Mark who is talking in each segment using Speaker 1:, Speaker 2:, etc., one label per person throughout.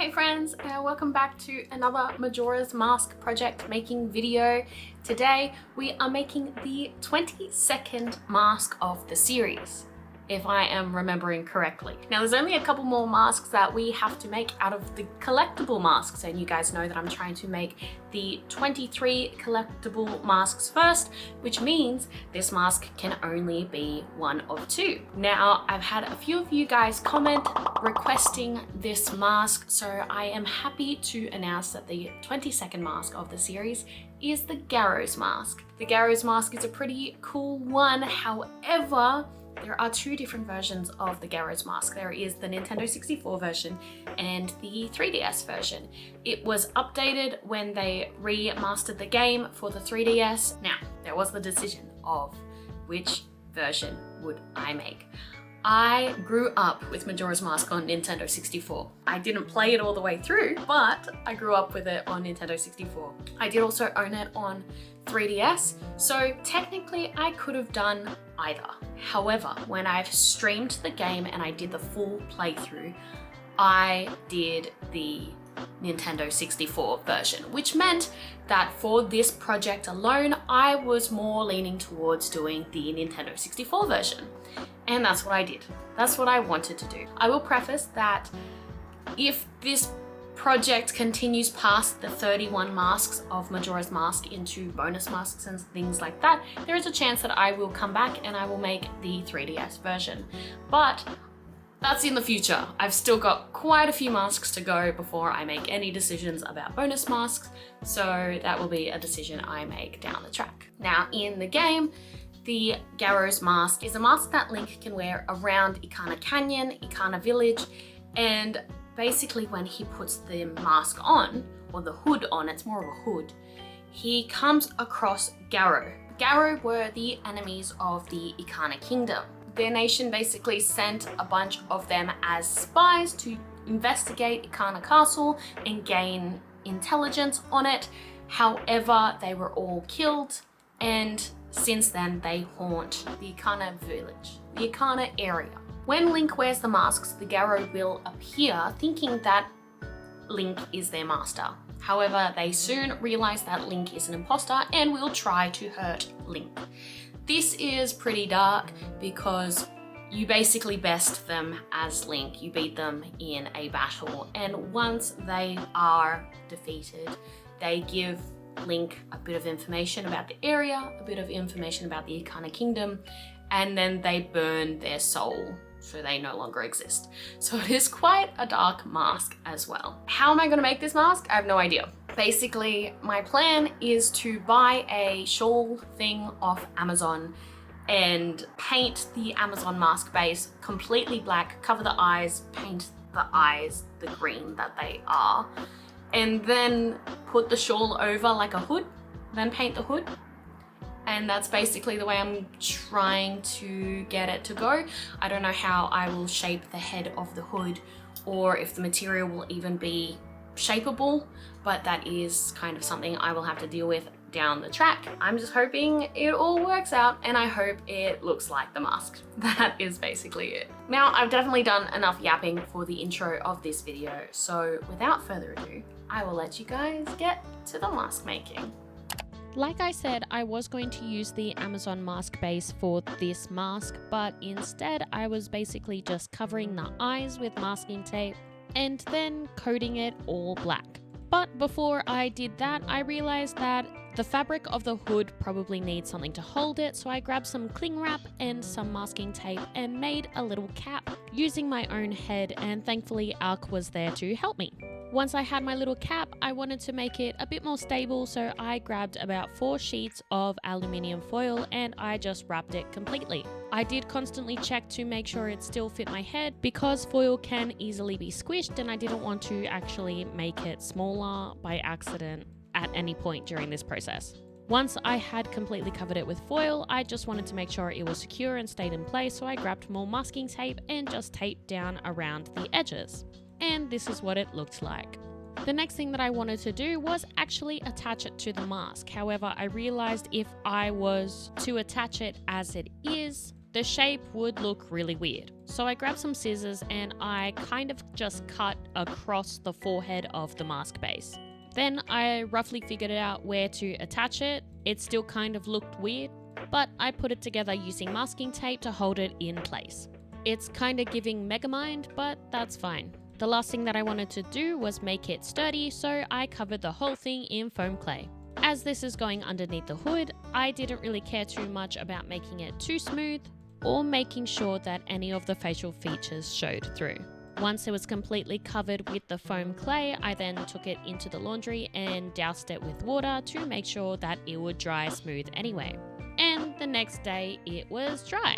Speaker 1: Hey friends, welcome back to another Majora's Mask project making video. Today we are making the 22nd mask of the series, if I am remembering correctly. Now there's only a couple more masks that we have to make out of the collectible masks, and you guys know that I'm trying to make the 23 collectible masks first, which means this mask can only be one of two. Now I've had a few of you guys comment requesting this mask, so I am happy to announce that the 22nd mask of the series is the Garo's mask. The Garo's mask is a pretty cool one, however, there are two different versions of the Garo's mask. There is the Nintendo 64 version and the 3DS version. It was updated when they remastered the game for the 3DS. Now, there was the decision of which version would I make. I grew up with Majora's Mask on Nintendo 64. I didn't play it all the way through, but I grew up with it on Nintendo 64. I did also own it on 3DS, so technically I could have done either. However, when I've streamed the game and I did the full playthrough, I did the Nintendo 64 version, which meant that for this project alone, I was more leaning towards doing the Nintendo 64 version. And that's what I did. That's what I wanted to do. I will preface that if this project continues past the 31 masks of Majora's Mask into bonus masks and things like that, there is a chance that I will come back and I will make the 3DS version. But that's in the future. I've still got quite a few masks to go before I make any decisions about bonus masks, so that will be a decision I make down the track. Now, in the game, the Garo's mask is a mask that Link can wear around Ikana Canyon, Ikana Village, and basically when he puts the mask on, or the hood on, it's more of a hood, he comes across Garo. Garo were the enemies of the Ikana Kingdom. Their nation basically sent a bunch of them as spies to investigate Ikana Castle and gain intelligence on it. However, they were all killed, and since then they haunt the Ikana village, the Ikana area. When Link wears the masks, the Garo will appear thinking that Link is their master. However, they soon realize that Link is an imposter and will try to hurt Link. This is pretty dark because you basically best them as Link. You beat them in a battle, and once they are defeated, they give Link a bit of information about the area, a bit of information about the Ikana Kingdom, and then they burn their soul so they no longer exist. So it is quite a dark mask as well. How am I gonna make this mask? I have no idea. Basically, my plan is to buy a shawl thing off Amazon and paint the Amazon mask base completely black, cover the eyes, paint the eyes the green that they are, and then put the shawl over like a hood, then paint the hood. And that's basically the way I'm trying to get it to go. I don't know how I will shape the head of the hood or if the material will even be shapeable, but that is kind of something I will have to deal with down the track. I'm just hoping it all works out, and I hope it looks like the mask. That is basically it. Now, I've definitely done enough yapping for the intro of this video, so without further ado, I will let you guys get to the mask making.
Speaker 2: Like I said, I was going to use the Amazon mask base for this mask, but instead I was basically just covering the eyes with masking tape and then coating it all black. But before I did that, I realized that the fabric of the hood probably needs something to hold it, so I grabbed some cling wrap and some masking tape and made a little cap using my own head, and thankfully Alk was there to help me. Once I had my little cap, I wanted to make it a bit more stable, so I grabbed about 4 sheets of aluminium foil and I just wrapped it completely. I did constantly check to make sure it still fit my head because foil can easily be squished, and I didn't want to actually make it smaller by accident at any point during this process. Once I had completely covered it with foil, I just wanted to make sure it was secure and stayed in place, so I grabbed more masking tape and just taped down around the edges. And this is what it looked like. The next thing that I wanted to do was actually attach it to the mask. However, I realized if I was to attach it as it is, the shape would look really weird. So I grabbed some scissors and I kind of just cut across the forehead of the mask base. Then I roughly figured out where to attach it. It still kind of looked weird, but I put it together using masking tape to hold it in place. It's kind of giving Megamind, but that's fine. The last thing that I wanted to do was make it sturdy, so I covered the whole thing in foam clay. As this is going underneath the hood, I didn't really care too much about making it too smooth or making sure that any of the facial features showed through. Once it was completely covered with the foam clay, I then took it into the laundry and doused it with water to make sure that it would dry smooth anyway. And the next day it was dry.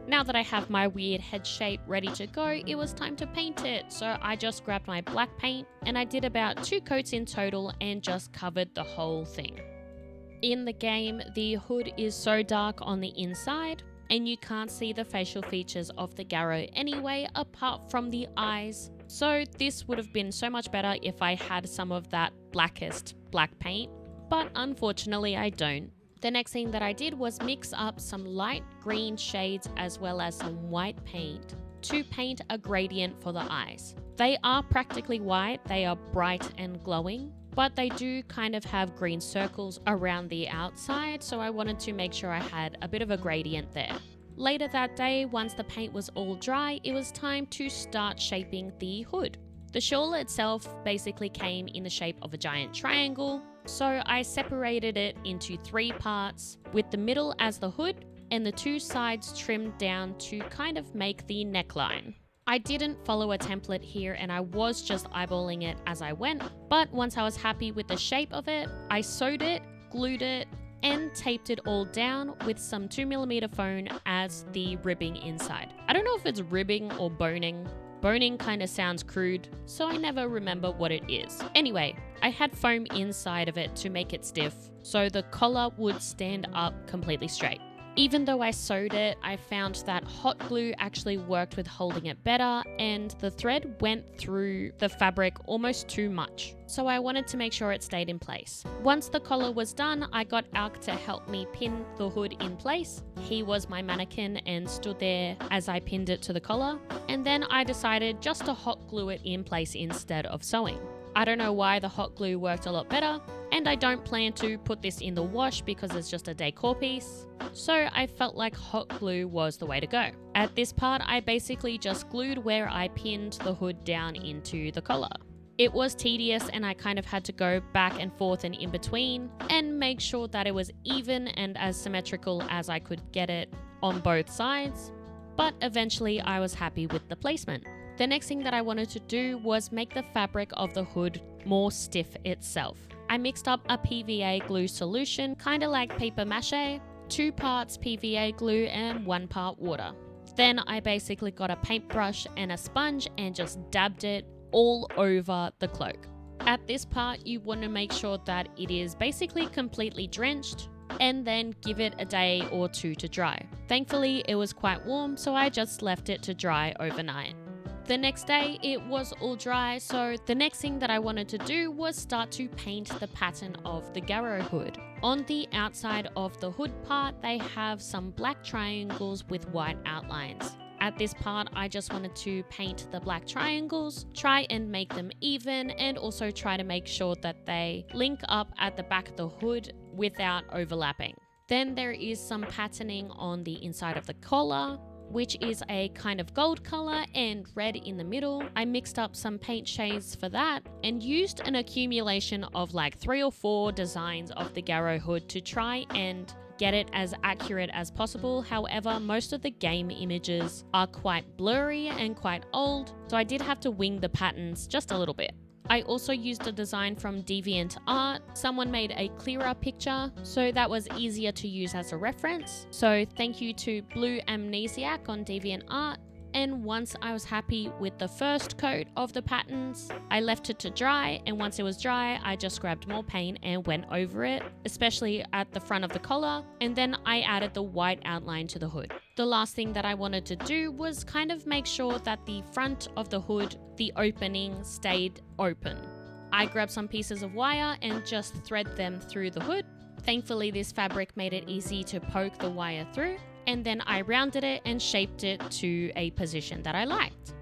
Speaker 2: Now that I have my weird head shape ready to go, it was time to paint it. So I just grabbed my black paint and I did about 2 coats in total and just covered the whole thing. In the game, the hood is so dark on the inside and you can't see the facial features of the Garo anyway apart from the eyes. So this would have been so much better if I had some of that blackest black paint, but unfortunately I don't. The next thing that I did was mix up some light green shades as well as some white paint to paint a gradient for the eyes. They are practically white, they are bright and glowing, but they do kind of have green circles around the outside, so I wanted to make sure I had a bit of a gradient there. Later that day, once the paint was all dry, it was time to start shaping the hood. The shawl itself basically came in the shape of a giant triangle, so I separated it into 3 parts, with the middle as the hood and the 2 sides trimmed down to kind of make the neckline. I didn't follow a template here and I was just eyeballing it as I went, but once I was happy with the shape of it, I sewed it, glued it, and taped it all down with some 2mm foam as the ribbing inside. I don't know if it's ribbing or boning. Boning kind of sounds crude, so I never remember what it is. Anyway, I had foam inside of it to make it stiff, so the collar would stand up completely straight. Even though I sewed it, I found that hot glue actually worked with holding it better, and the thread went through the fabric almost too much. So I wanted to make sure it stayed in place. Once the collar was done, I got Alk to help me pin the hood in place. He was my mannequin and stood there as I pinned it to the collar. And then I decided just to hot glue it in place instead of sewing. I don't know why the hot glue worked a lot better, and I don't plan to put this in the wash because it's just a decor piece. So I felt like hot glue was the way to go. At this part, I basically just glued where I pinned the hood down into the collar. It was tedious and I kind of had to go back and forth and in between and make sure that it was even and as symmetrical as I could get it on both sides. But eventually I was happy with the placement. The next thing that I wanted to do was make the fabric of the hood more stiff itself. I mixed up a PVA glue solution, kind of like paper mache, 2 parts PVA glue and 1 part water. Then I basically got a paintbrush and a sponge and just dabbed it all over the cloak. At this part, you want to make sure that it is basically completely drenched and then give it a day or 2 to dry. Thankfully, it was quite warm, so I just left it to dry overnight. The next day it was all dry, so the next thing that I wanted to do was start to paint the pattern of the Garo hood. On the outside of the hood part, they have some black triangles with white outlines. At this part, I just wanted to paint the black triangles, try and make them even, and also try to make sure that they link up at the back of the hood without overlapping. Then there is some patterning on the inside of the collar, which is a kind of gold color and red in the middle. I mixed up some paint shades for that and used an accumulation of like 3 or 4 designs of the Garo hood to try and get it as accurate as possible. However, most of the game images are quite blurry and quite old, so I did have to wing the patterns just a little bit. I also used a design from DeviantArt. Someone made a clearer picture, so that was easier to use as a reference. So thank you to Blue Amnesiac on DeviantArt. And once I was happy with the first coat of the patterns, I left it to dry, and once it was dry, I just grabbed more paint and went over it, especially at the front of the collar, and then I added the white outline to the hood. The last thing that I wanted to do was kind of make sure that the front of the hood, the opening, stayed open. I grabbed some pieces of wire and just thread them through the hood. Thankfully, this fabric made it easy to poke the wire through. and then I rounded it and shaped it to a position that I liked.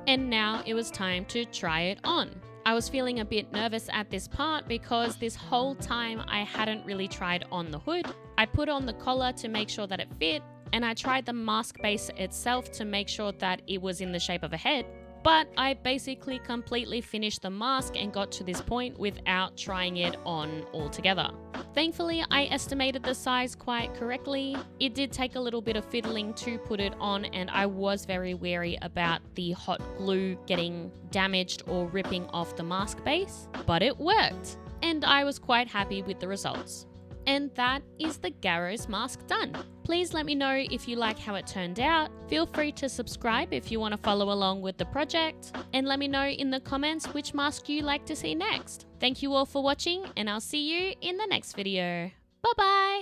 Speaker 2: And now it was time to try it on. I was feeling a bit nervous at this part because this whole time I hadn't really tried on the hood. I put on the collar to make sure that it fit, and I tried the mask base itself to make sure that it was in the shape of a head. But I basically completely finished the mask and got to this point without trying it on altogether. Thankfully, I estimated the size quite correctly. It did take a little bit of fiddling to put it on, and I was very wary about the hot glue getting damaged or ripping off the mask base, but it worked, and I was quite happy with the results. And that is the Garo's mask done. Please let me know if you like how it turned out. Feel free to subscribe if you want to follow along with the project. And let me know in the comments which mask you like to see next. Thank you all for watching, and I'll see you in the next video. Bye bye!